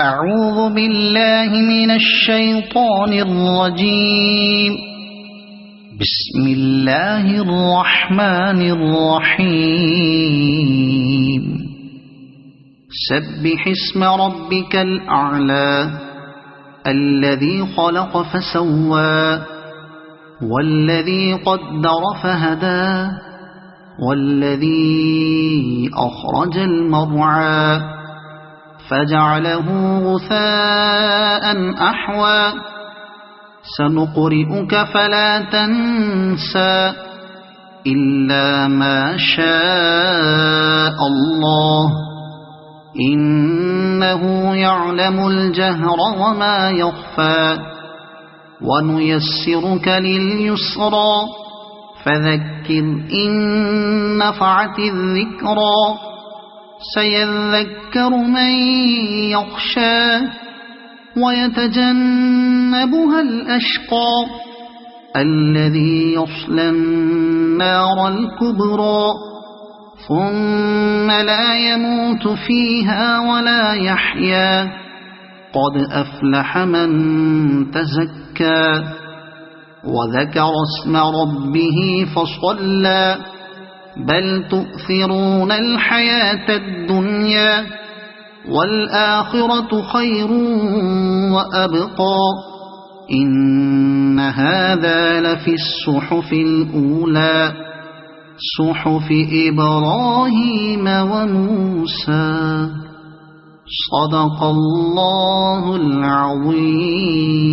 أعوذ بالله من الشيطان الرجيم. بسم الله الرحمن الرحيم. سبح اسم ربك الأعلى الذي خلق فسوى والذي قدر فهدى والذي أخرج المرعى فجعله غثاء أحوى سنقرئك فلا تنسى إلا ما شاء الله إنه يعلم الجهر وما يخفى ونيسرك لليسرى فذكر إن نفعت الذكرى سيذكر من يخشى ويتجنبها الأشقى الذي يصلى النار الكبرى ثم لا يموت فيها ولا يحيا قد أفلح من تزكى وذكر اسم ربه فصلى بل تؤثرون الحياة الدنيا والآخرة خير وأبقى إن هذا لفي الصحف الأولى صحف إبراهيم وموسى. صدق الله العظيم.